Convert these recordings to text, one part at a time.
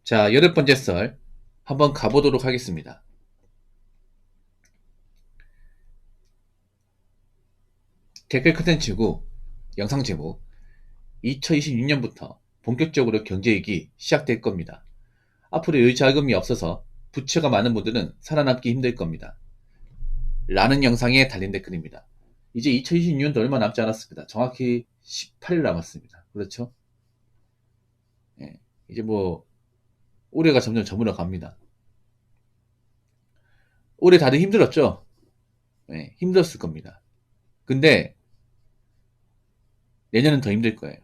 자, 8번째 썰 한번 가보도록 하겠습니다. 댓글 컨텐츠고 영상 제목 2026년부터 본격적으로 경제위기 시작될 겁니다. 앞으로 여유 자금이 없어서 부채가 많은 분들은 살아남기 힘들 겁니다. 라는 영상에 달린 댓글입니다. 이제 2026년도 얼마 남지 않았습니다. 정확히 18일 남았습니다. 그렇죠? 예, 이제 뭐 올해가 점점 저물어 갑니다. 올해 다들 힘들었죠? 예, 힘들었을 겁니다. 근데 내년은 더 힘들 거예요.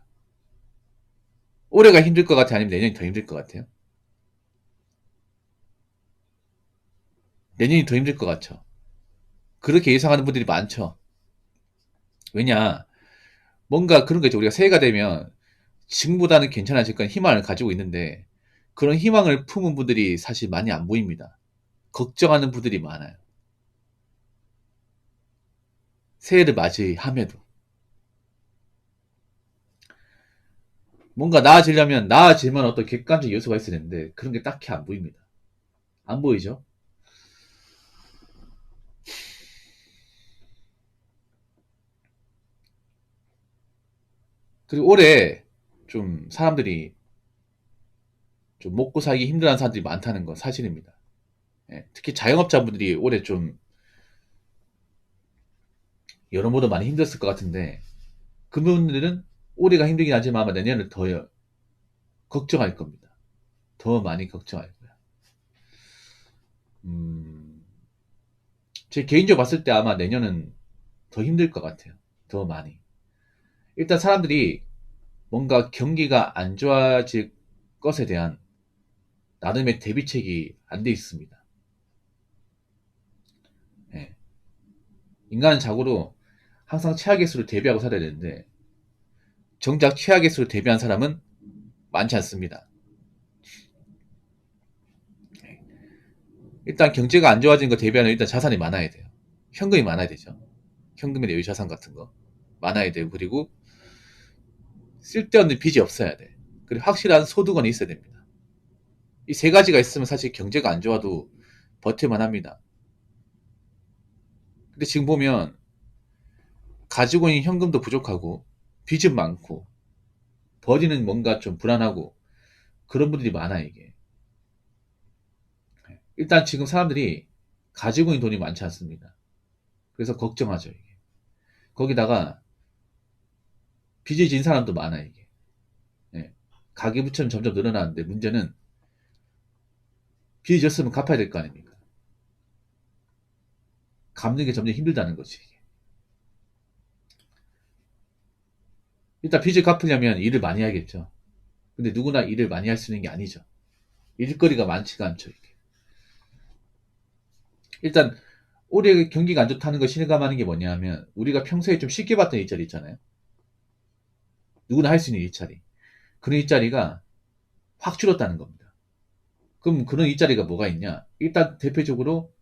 올해가 힘들 것 같아요? 아니면 내년이 더 힘들 것 같아요? 내년이 더 힘들 것 같죠? 그렇게 예상하는 분들이 많죠. 왜냐, 뭔가 그런 거죠. 우리가 새해가 되면 지금보다는 괜찮아질 거란 희망을 가지고 있는데 그런 희망을 품은 분들이 사실 많이 안 보입니다. 걱정하는 분들이 많아요. 새해를 맞이함에도. 뭔가 나아지려면 나아질만 어떤 객관적 요소가 있어야 되는데 그런 게 딱히 안 보입니다. 안 보이죠? 그리고 올해 좀 사람들이 좀 먹고 살기 힘들어하는 사람들이 많다는 건 사실입니다. 예, 특히 자영업자분들이 올해 좀 여러모로 많이 힘들었을 것 같은데 그분들은 올해가 힘들긴 하지만 아마 내년을 더 걱정할 겁니다. 더 많이 걱정할 거야. 음, 제 개인적으로 봤을 때 아마 내년은 더 힘들 것 같아요. 더 많이. 일단 사람들이 뭔가 경기가 안 좋아질 것에 대한 나름의 대비책이 안 돼 있습니다. 예. 인간은 자고로 항상 최악의 수를 대비하고 살아야 되는데 정작 최악의 수를 대비한 사람은 많지 않습니다. 일단 경제가 안 좋아진 거 대비하는 일단 자산이 많아야 돼요. 현금이 많아야 되죠. 현금이나 여유 자산 같은 거 많아야 되고 그리고 쓸데없는 빚이 없어야 돼. 그리고 확실한 소득원이 있어야 됩니다. 이 세 가지가 있으면 사실 경제가 안 좋아도 버틸만 합니다. 근데 지금 보면 가지고 있는 현금도 부족하고 빚은 많고 버리는 뭔가 좀 불안하고 그런 분들이 많아 이게. 일단 지금 사람들이 가지고 있는 돈이 많지 않습니다. 그래서 걱정하죠 이게. 거기다가 빚을 진 사람도 많아 이게. 예. 가계부처는 점점 늘어나는데 문제는 빚을 졌으면 갚아야 될 거 아닙니까? 갚는 게 점점 힘들다는 거지. 이게. 일단 빚을 갚으려면 일을 많이 해야겠죠. 근데 누구나 일을 많이 할 수 있는 게 아니죠. 일거리가 많지가 않죠. 이게. 일단 올해 경기가 안 좋다는 걸 실감하는 게 뭐냐면 우리가 평소에 좀 쉽게 봤던 일자리 있잖아요. 누구나 할 수 있는 일자리. 그런 일자리가 확 줄었다는 겁니다. 그럼 그런 일자리가 뭐가 있냐? 일단 대표적으로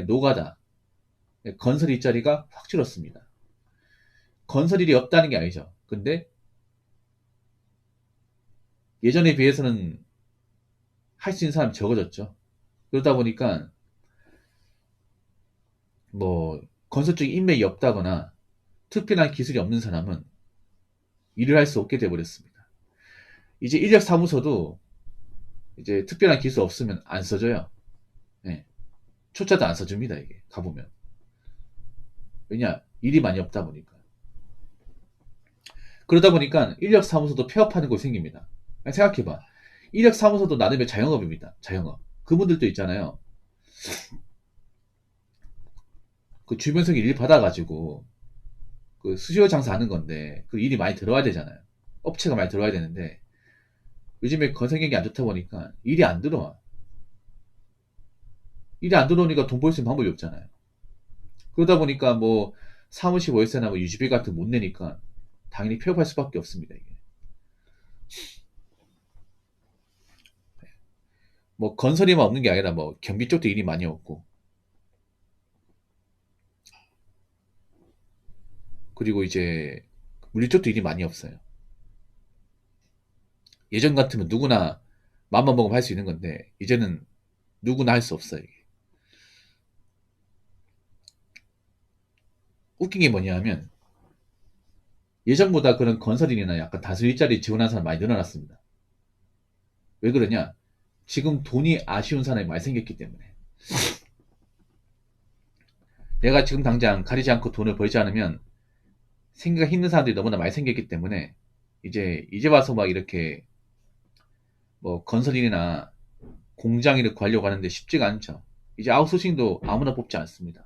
노가다, 건설 일자리가 확 줄었습니다. 건설 일이 없다는 게 아니죠. 근데 예전에 비해서는 할 수 있는 사람이 적어졌죠. 그러다 보니까 뭐 건설 쪽에 인맥이 없다거나 특별한 기술이 없는 사람은 일을 할 수 없게 돼버렸습니다. 이제 인력사무소도 이제 특별한 기술 없으면 안 써줘요. 예. 초짜도 안 써줍니다, 이게. 가보면. 왜냐? 일이 많이 없다 보니까. 그러다 보니까 인력사무소도 폐업하는 곳이 생깁니다. 생각해봐. 인력사무소도 나름의 자영업입니다. 자영업. 그분들도 있잖아요. 그 주변석에 일 받아가지고 그 수시로 장사하는 건데 그 일이 많이 들어와야 되잖아요. 업체가 많이 들어와야 되는데 요즘에 건설 경기 안 좋다 보니까 일이 안 들어와. 일이 안 들어오니까 돈 벌 수 있는 방법이 없잖아요. 그러다 보니까 뭐 사무실 월세나 뭐 유지비 같은 거 못 내니까 당연히 폐업할 수밖에 없습니다. 이게. 뭐 건설이만 없는 게 아니라 뭐 경비 쪽도 일이 많이 없고 그리고 이제 물리 쪽도 일이 많이 없어요. 예전 같으면 누구나 마음만 먹으면 할 수 있는 건데 이제는 누구나 할 수 없어요. 이게. 웃긴 게 뭐냐 하면 예전보다 그런 건설인이나 약간 다수 일자리 지원하는 사람 많이 늘어났습니다. 왜 그러냐? 지금 돈이 아쉬운 사람이 많이 생겼기 때문에. 내가 지금 당장 가리지 않고 돈을 벌지 않으면 생기가 힘든 사람들이 너무나 많이 생겼기 때문에 이제 와서 막 이렇게 뭐 건설인이나 공장 일을 구하려고 하는데 쉽지가 않죠. 이제 아웃소싱도 아무나 뽑지 않습니다.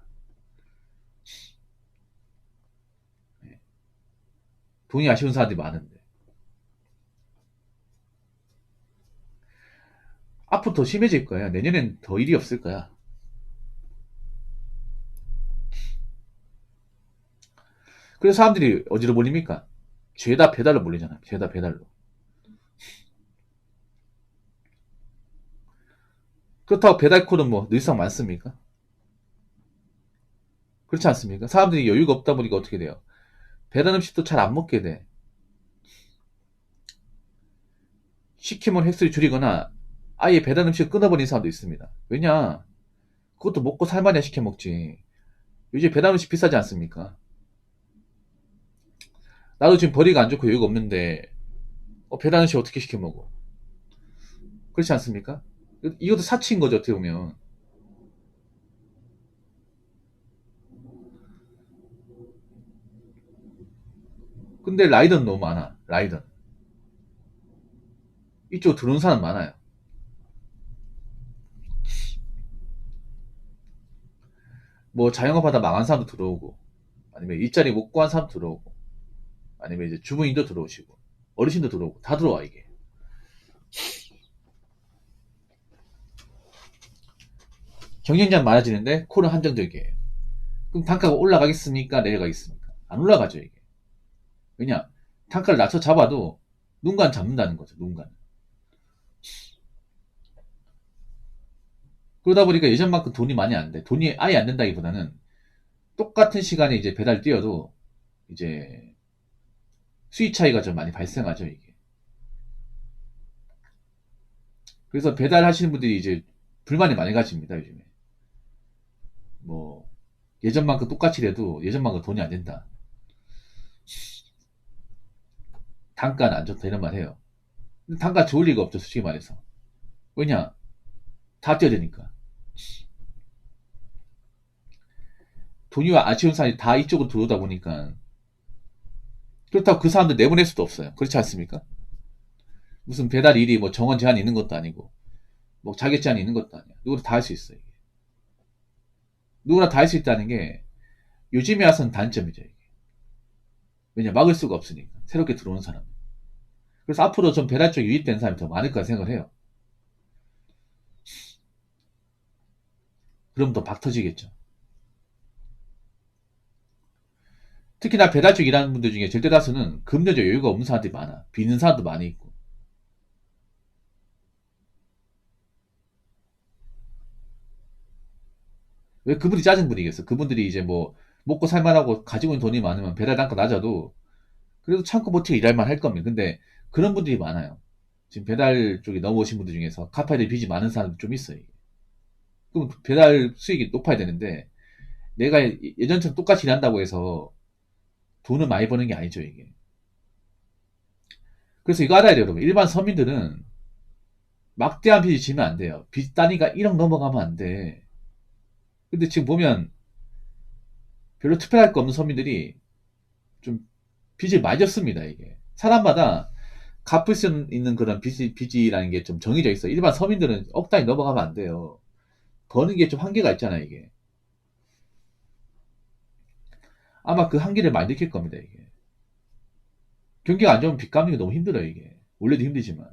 돈이 아쉬운 사람들이 많은데. 앞으로 더 심해질 거야. 내년엔 더 일이 없을 거야. 그래서 사람들이 어디로 몰립니까? 죄다 배달로 몰리잖아. 죄다 배달로. 그렇다고 배달 콜은 뭐 늘상 많습니까? 그렇지 않습니까? 사람들이 여유가 없다 보니까 어떻게 돼요? 배달 음식도 잘 안 먹게 돼. 시키면 횟수를 줄이거나 아예 배달 음식을 끊어버린 사람도 있습니다. 왜냐? 그것도 먹고 살만해야 시켜 먹지. 요즘 배달 음식 비싸지 않습니까? 나도 지금 벌이가 안 좋고 여유가 없는데 배달 음식 어떻게 시켜 먹어? 그렇지 않습니까? 이것도 사치인 거죠, 어떻게 보면. 근데 라이더는 너무 많아. 라이더. 이쪽 들어오는 사람 많아요. 뭐 자영업 하다 망한 사람도 들어오고, 아니면 일자리 못 구한 사람도 들어오고, 아니면 이제 주부인도 들어오시고, 어르신도 들어오고, 다 들어와, 이게. 경쟁자는 많아지는데 콜은 한정적이에요. 그럼 단가가 올라가겠습니까? 내려가겠습니까? 안 올라가죠, 이게. 왜냐? 단가를 낮춰 잡아도 누군가는 잡는다는 거죠, 누군가는. 그러다 보니까 예전만큼 돈이 많이 안 돼. 돈이 아예 안 된다기보다는 똑같은 시간에 이제 배달 뛰어도 이제 수익 차이가 좀 많이 발생하죠, 이게. 그래서 배달하시는 분들이 이제 불만이 많이 가집니다, 요즘에. 뭐, 예전만큼 똑같이 해도 예전만큼 돈이 안 된다. 단가는 안 좋다, 이런 말 해요. 근데 단가 좋을 리가 없죠, 솔직히 말해서. 왜냐? 다 뛰어야 되니까. 돈이 아쉬운 사람이 다 이쪽으로 들어오다 보니까. 그렇다고 그 사람들 내보낼 수도 없어요. 그렇지 않습니까? 무슨 배달 일이 뭐 정원 제한이 있는 것도 아니고, 뭐 자격 제한이 있는 것도 아니야. 누구나 다 할 수 있어요. 이게. 누구나 다 할 수 있다는 게 요즘에 와서는 단점이죠. 이게. 왜냐? 막을 수가 없으니까. 새롭게 들어오는 사람. 그래서 앞으로 좀 배달 쪽에 유입된 사람이 더 많을 거라 생각을 해요. 그럼 더 박 터지겠죠. 특히나 배달 쪽 일하는 분들 중에 절대 다수는 금전적 여유가 없는 사람들이 많아. 비는 사람도 많이 있고. 왜 그분이 짜증 부리겠어? 그분들이 이제 뭐 먹고 살만하고 가지고 있는 돈이 많으면 배달 단가 낮아도 그래도 참고 버티고 일할만 할 겁니다. 근데 그런 분들이 많아요. 지금 배달 쪽에 넘어오신 분들 중에서 카파에들 빚이 많은 사람도 좀 있어요. 그럼 배달 수익이 높아야 되는데 내가 예전처럼 똑같이 일한다고 해서 돈을 많이 버는 게 아니죠, 이게. 그래서 이거 알아야 돼요, 여러분. 일반 서민들은 막대한 빚이 지면 안 돼요. 빚 단위가 1억 넘어가면 안 돼. 근데 지금 보면 별로 특별할 거 없는 서민들이 좀 빚을 많이 졌습니다, 이게. 사람마다 갚을 수 있는 그런 빚이라는 게 좀 정해져 있어. 일반 서민들은 억 단위 넘어가면 안 돼요. 버는 게 좀 한계가 있잖아요, 이게. 아마 그 한계를 많이 느낄 겁니다, 이게. 경기가 안 좋으면 빚 갚는 게 너무 힘들어요, 이게. 원래도 힘들지만.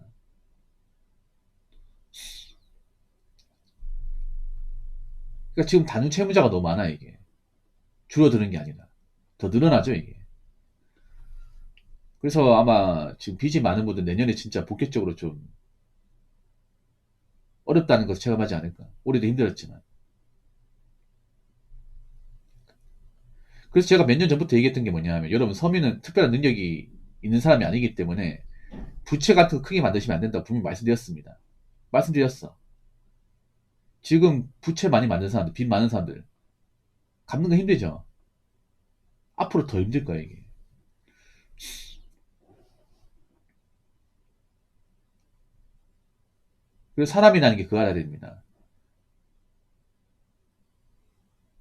그러니까 지금 단순 채무자가 너무 많아, 이게. 줄어드는 게 아니라. 더 늘어나죠, 이게. 그래서 아마 지금 빚이 많은 분들 내년에 진짜 본격적으로 좀 어렵다는 것을 체감하지 않을까. 올해도 힘들었지만. 그래서 제가 몇 년 전부터 얘기했던 게 뭐냐 하면 여러분 서민은 특별한 능력이 있는 사람이 아니기 때문에 부채 같은 거 크게 만드시면 안 된다고 분명히 말씀드렸습니다. 말씀드렸어. 지금 부채 많이 만든 사람들, 빚 많은 사람들 갚는 거 힘들죠. 앞으로 더 힘들 거야 이게. 그래서 사람이라는 게 그거 알아야 됩니다.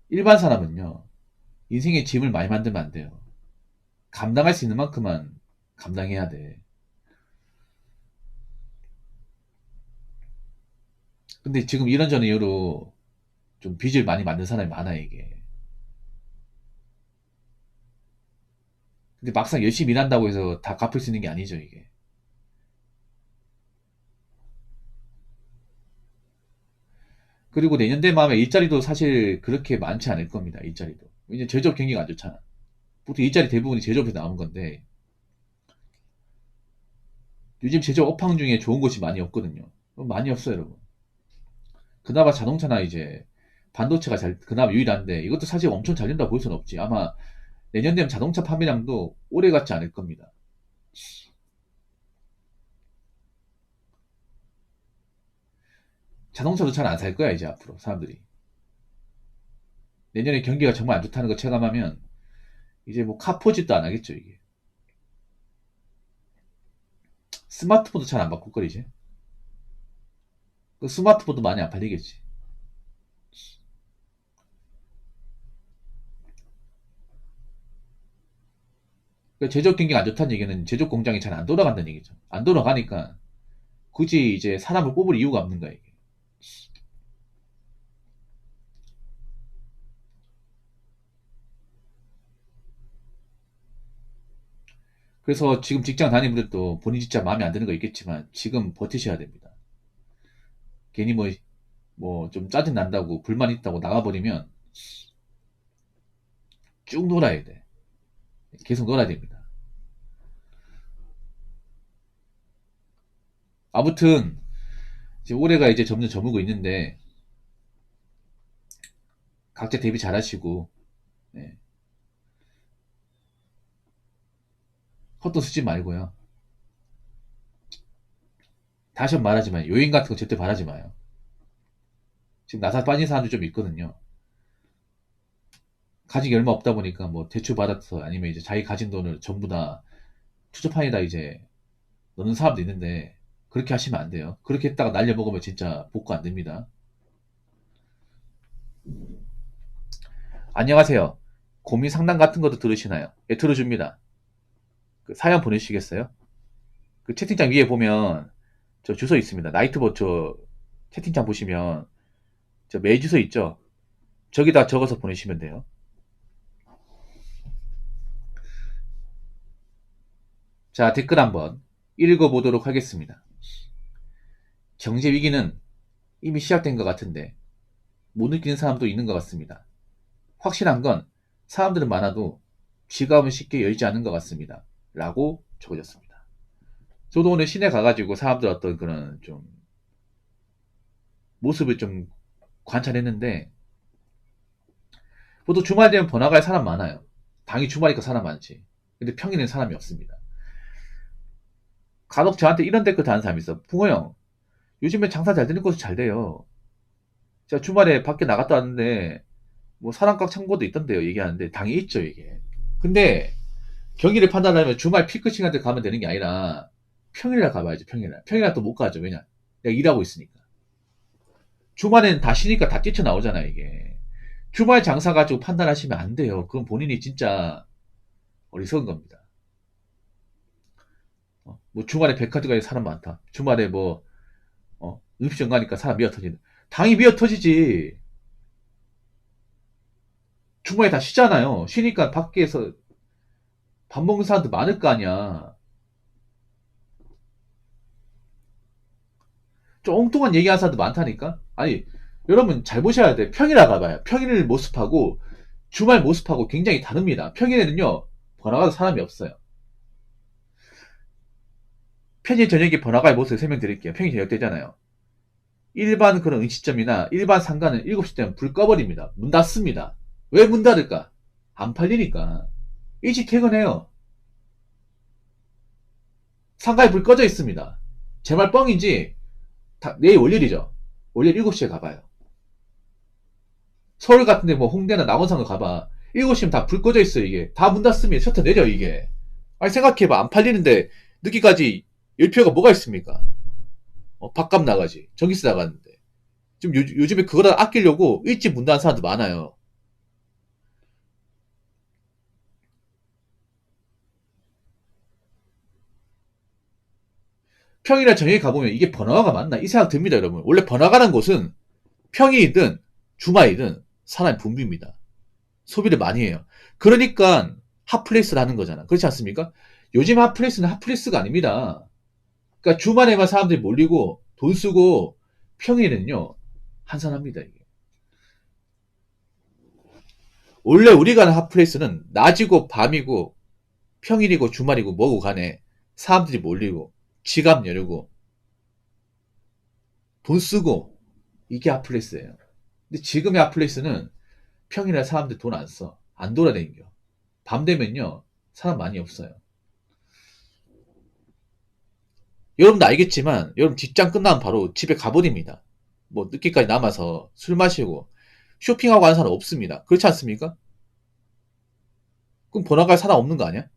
일반 사람은요, 인생의 짐을 많이 만들면 안 돼요. 감당할 수 있는 만큼만 감당해야 돼. 근데 지금 이런저런 이유로 좀 빚을 많이 만든 사람이 많아, 이게. 근데 막상 열심히 일한다고 해서 다 갚을 수 있는 게 아니죠, 이게. 그리고 내년 되면 아마 일자리도 사실 그렇게 많지 않을 겁니다, 일자리도. 이제 제조업 경기가 안 좋잖아. 보통 일자리 대부분이 제조업에서 나온 건데, 요즘 제조업 업황 중에 좋은 곳이 많이 없거든요. 많이 없어요, 여러분. 그나마 자동차나 이제 반도체가 그나마 유일한데, 이것도 사실 엄청 잘 된다고 볼 수는 없지. 아마 내년 되면 자동차 판매량도 오래 같지 않을 겁니다. 자동차도 잘 안 살 거야, 이제 앞으로 사람들이. 내년에 경기가 정말 안 좋다는 거 체감하면 이제 뭐 카포짓도 안 하겠죠, 이게. 스마트폰도 잘 안 바꿀 거리지. 그 스마트폰도 많이 안 팔리겠지. 그 제조업 경기가 안 좋다는 얘기는 제조업 공장이 잘 안 돌아간다는 얘기죠. 안 돌아가니까 굳이 이제 사람을 뽑을 이유가 없는 거야, 이게. 그래서 지금 직장 다니는 분들도 본인 진짜 마음에 안 드는 거 있겠지만 지금 버티셔야 됩니다. 괜히 뭐 좀 짜증 난다고 불만 있다고 나가버리면 쭉 놀아야 돼. 계속 놀아야 됩니다. 아무튼 이제 올해가 이제 점점 저물고 있는데 각자 대비 잘 하시고, 네. 헛돈 쓰지 말고요. 다시 한번 말하지만 요인 같은 거 절대 바라지 마요. 지금 나사 빠진 사람들 좀 있거든요. 가진 게 얼마 없다 보니까 뭐 대출 받아서 아니면 이제 자기 가진 돈을 전부 다 투자판에다 이제 넣는 사람도 있는데 그렇게 하시면 안 돼요. 그렇게 했다가 날려먹으면 진짜 복구 안 됩니다. 안녕하세요. 고민 상담 같은 것도 들으시나요? 예, 들어줍니다. 그 사연 보내주시겠어요? 그 채팅창 위에 보면 저 주소 있습니다. 나이트봇 저 채팅창 보시면 저 메일 주소 있죠? 저기다 적어서 보내시면 돼요. 자, 댓글 한번 읽어보도록 하겠습니다. 경제 위기는 이미 시작된 것 같은데 못 느끼는 사람도 있는 것 같습니다. 확실한 건 사람들은 많아도 지갑은 쉽게 열지 않는 것 같습니다. 라고 적어졌습니다. 저도 오늘 시내 가가지고 사람들 어떤 그런 좀 모습을 좀 관찰했는데 보통 주말 되면 번화가에 사람 많아요. 당연히 주말이니까 사람 많지. 근데 평일에는 사람이 없습니다. 간혹 저한테 이런 댓글 다는 사람이 있어. 붕어 형, 요즘에 장사 잘 되는 곳은 잘 돼요. 제가 주말에 밖에 나갔다 왔는데 뭐 사람각 창고도 있던데요. 얘기하는데 당연히 있죠, 이게. 근데 경기를 판단하려면 주말 피크 시간대 가면 되는 게 아니라 평일날 가봐야죠, 평일날. 평일날 또 못 가죠. 왜냐? 내가 일하고 있으니까. 주말에는 다 쉬니까 다 뛰쳐나오잖아요, 이게. 주말 장사 가지고 판단하시면 안 돼요. 그건 본인이 진짜 어리석은 겁니다. 뭐 주말에 백화점 가에 사람 많다. 주말에 뭐 음식점 가니까 사람 미어 터지는. 당이 미어 터지지. 주말에 다 쉬잖아요. 쉬니까 밖에서 밥 먹는 사람도 많을 거 아니야. 좀 엉뚱한 얘기하는 사람도 많다니까? 아니, 여러분 잘 보셔야 돼. 평일에 가봐요. 평일 모습하고 주말 모습하고 굉장히 다릅니다. 평일에는요, 번화가도 사람이 없어요. 평일 저녁에 번화가의 모습을 설명드릴게요. 평일 저녁 때잖아요. 일반 그런 음식점이나 일반 상가는 7시 되면 불 꺼버립니다. 문 닫습니다. 왜 문 닫을까? 안 팔리니까. 일찍 퇴근해요. 상가에 불 꺼져 있습니다. 제 말 뻥인지 내일 월요일이죠. 월요일 7시에 가봐요. 서울 같은데 뭐 홍대나 낙원상을 가봐. 7시면 다 불 꺼져 있어, 이게. 다 문 닫으면 셔터 내려, 이게. 아니, 생각해봐. 안 팔리는데, 늦게까지 열 필요가 뭐가 있습니까? 밥값 나가지. 전기세 나가는데. 좀 요즘에 그거다 아끼려고 일찍 문 닫는 사람도 많아요. 평일이나 저녁에 가보면 이게 번화가가 맞나? 이 생각 듭니다, 여러분. 원래 번화가라는 곳은 평일이든 주말이든 사람이 붐빕니다. 소비를 많이 해요. 그러니까 핫플레이스를 하는 거잖아. 그렇지 않습니까? 요즘 핫플레이스는 핫플레이스가 아닙니다. 그러니까 주말에만 사람들이 몰리고 돈 쓰고 평일에는요, 한산합니다, 이게. 원래 우리가 하는 핫플레이스는 낮이고 밤이고 평일이고 주말이고 뭐고 간에 사람들이 몰리고 지갑 여르고 돈 쓰고 이게 핫플레이스예요. 근데 지금의 핫플레이스는 평일에 사람들 돈 안 써. 안 돌아다니겨. 밤 되면요, 사람 많이 없어요. 여러분도 알겠지만, 여러분 직장 끝나면 바로 집에 가버립니다. 뭐, 늦게까지 남아서 술 마시고, 쇼핑하고 하는 사람 없습니다. 그렇지 않습니까? 그럼 번화가에 사람 없는 거 아니야?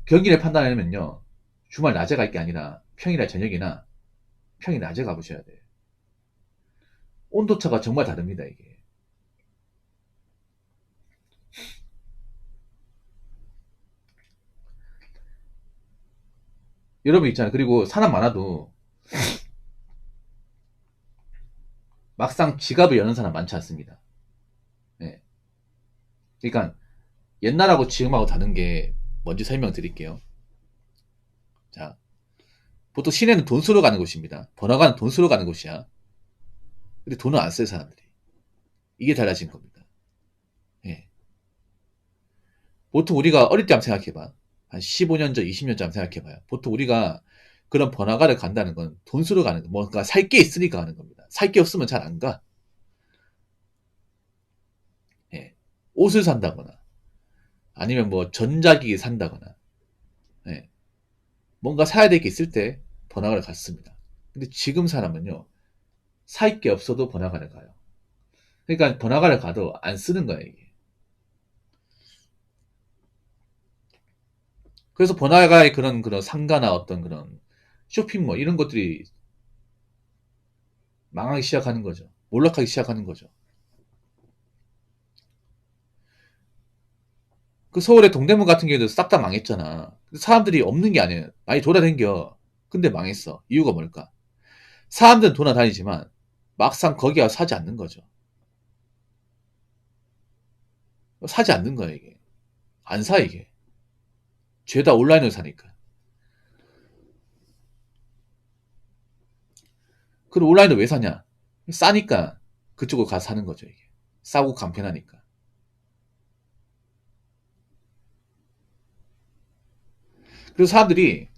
경기를 판단하려면요, 주말 낮에 갈 게 아니라 평일이나 저녁이나 평일 낮에 가보셔야 돼요. 온도차가 정말 다릅니다, 이게. 여러분 있잖아요. 그리고 사람 많아도 막상 지갑을 여는 사람 많지 않습니다. 예. 그러니까 옛날하고 지금하고 다른 게 뭔지 설명드릴게요. 자, 보통 시내는 돈 쓰러 가는 곳입니다. 번화가는 돈 쓰러 가는 곳이야. 근데 돈을 안 써요, 사람들이. 이게 달라진 겁니다. 예. 보통 우리가 어릴 때 한번 생각해봐. 한 15년 전, 20년 전 한번 생각해봐요. 보통 우리가 그런 번화가를 간다는 건 돈 쓰러 가는 거, 뭔가 살 게 있으니까 가는 겁니다. 살 게 없으면 잘 안 가. 예. 옷을 산다거나, 아니면 뭐 전자기기 산다거나, 예. 뭔가 사야 될 게 있을 때 번화가를 갔습니다. 근데 지금 사람은요, 살 게 없어도 번화가를 가요. 그러니까 번화가를 가도 안 쓰는 거예요, 이게. 그래서 번화가의 그런 상가나 어떤 그런 쇼핑몰 이런 것들이 망하기 시작하는 거죠. 몰락하기 시작하는 거죠. 그 서울의 동대문 같은 경우도 싹 다 망했잖아. 사람들이 없는 게 아니에요. 많이 돌아다녀. 근데 망했어. 이유가 뭘까? 사람들은 돌아다니지만 막상 거기 가서 사지 않는 거죠. 사지 않는 거야, 이게. 안 사, 이게. 죄다 온라인으로 사니까. 그럼 온라인으로 왜 사냐? 싸니까 그쪽으로 가서 사는 거죠, 이게. 싸고 간편하니까. 그래서 사람들이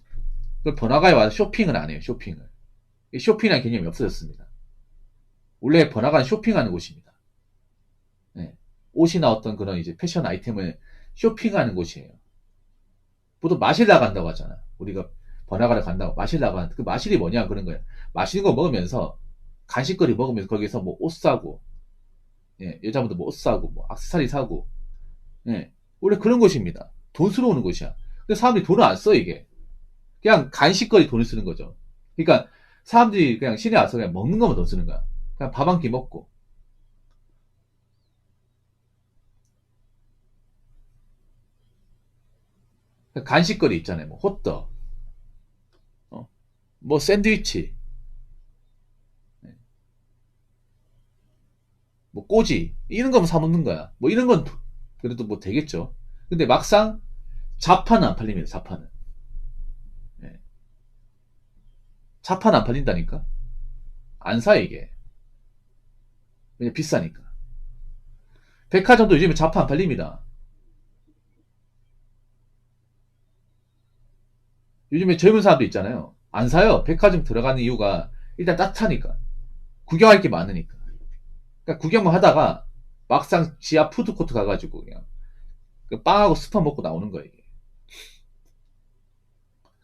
그 번화가에 와서 쇼핑을 안 해요, 쇼핑을. 쇼핑이라는 개념이 없어졌습니다. 원래 번화가는 쇼핑하는 곳입니다. 네. 옷이나 어떤 그런 이제 패션 아이템을 쇼핑하는 곳이에요. 보통 마실 나간다고 하잖아. 우리가 번화가를 간다고 마실 나가는 그 마실이 뭐냐 그런 거예요. 맛있는 거 먹으면서 간식거리 먹으면서 거기서 뭐 옷 사고, 예, 여자분들 뭐 옷 사고, 뭐 액세서리 사고, 예, 원래 그런 곳입니다. 돈 쓰러 오는 곳이야. 근데 사람들이 돈을 안 써, 이게. 그냥 간식거리 돈을 쓰는 거죠. 그러니까 사람들이 그냥 시내 와서 그냥 먹는 것만 돈 쓰는 거야. 그냥 밥 한 끼 먹고. 간식거리 있잖아요. 뭐 호떡, 어? 뭐 샌드위치, 뭐 꼬지 이런 거만 사 먹는 거야. 뭐 이런 건 그래도 뭐 되겠죠. 근데 막상 자파는 안 팔립니다. 자파는. 예. 자파는 안 팔린다니까. 안 사 이게. 왜냐 비싸니까. 백화점도 요즘에 자파 안 팔립니다. 요즘에 젊은 사람도 있잖아요. 안 사요. 백화점 들어가는 이유가 일단 따뜻하니까. 구경할 게 많으니까. 그러니까 구경만 하다가 막상 지하 푸드코트 가가지고 그냥 그 빵하고 스파 먹고 나오는 거예요. 이게.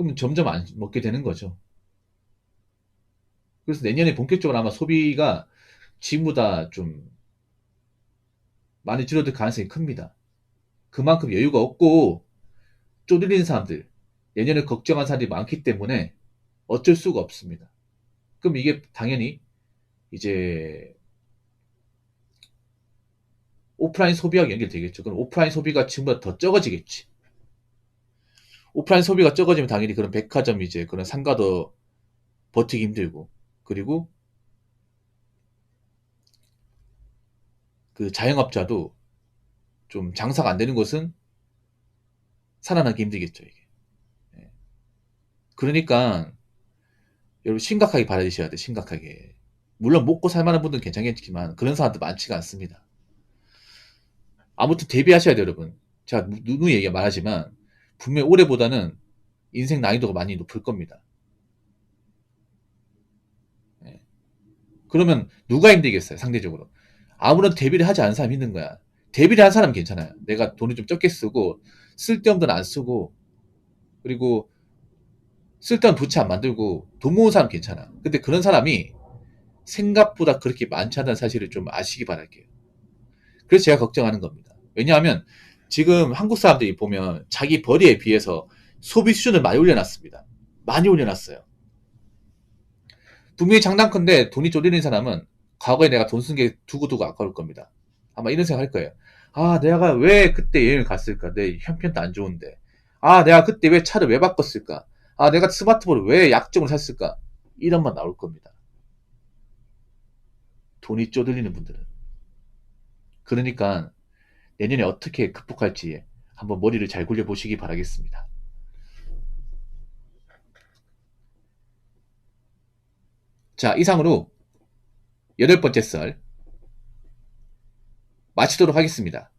그러면 점점 안 먹게 되는 거죠. 그래서 내년에 본격적으로 아마 소비가 지금보다 좀 많이 줄어들 가능성이 큽니다. 그만큼 여유가 없고 쪼들리는 사람들, 내년을 걱정한 사람들이 많기 때문에 어쩔 수가 없습니다. 그럼 이게 당연히 이제 오프라인 소비와 연결되겠죠. 그럼 오프라인 소비가 지금보다 더 적어지겠지. 오프라인 소비가 적어지면 당연히 그런 백화점 이제 그런 상가도 버티기 힘들고, 그리고 그 자영업자도 좀 장사가 안 되는 곳은 살아나기 힘들겠죠, 이게. 예. 그러니까 여러분 심각하게 받아들이셔야 돼, 심각하게. 물론 먹고 살 만한 분들은 괜찮겠지만 그런 사람들 많지가 않습니다. 아무튼 대비하셔야 돼요, 여러분. 제가 누누이 얘기 말하지만 분명히 올해보다는 인생 난이도가 많이 높을 겁니다. 예. 그러면 누가 힘들겠어요, 상대적으로? 아무런 대비를 하지 않은 사람이 힘든 거야. 대비를 한 사람은 괜찮아요. 내가 돈을 좀 적게 쓰고 쓸데없는 돈 안 쓰고, 그리고 쓸데없는 부채 안 만들고 돈 모은 사람 괜찮아. 근데 그런 사람이 생각보다 그렇게 많지 않다는 사실을 좀 아시기 바랄게요. 그래서 제가 걱정하는 겁니다. 왜냐하면 지금 한국 사람들이 보면 자기 벌이에 비해서 소비 수준을 많이 올려놨습니다. 많이 올려놨어요. 분명히 장난컨대 돈이 쪼리는 사람은 과거에 내가 돈 쓴 게 두고두고 아까울 겁니다. 아마 이런 생각 할 거예요. 아, 내가 왜 그때 여행을 갔을까? 내 형편도 안 좋은데. 아, 내가 그때 왜 차를 왜 바꿨을까? 아, 내가 스마트폰을 왜 약정을 샀을까? 이런 말 나올 겁니다. 돈이 쪼들리는 분들은. 그러니까 내년에 어떻게 극복할지 한번 머리를 잘 굴려보시기 바라겠습니다. 자, 이상으로 8번째 썰 마치도록 하겠습니다.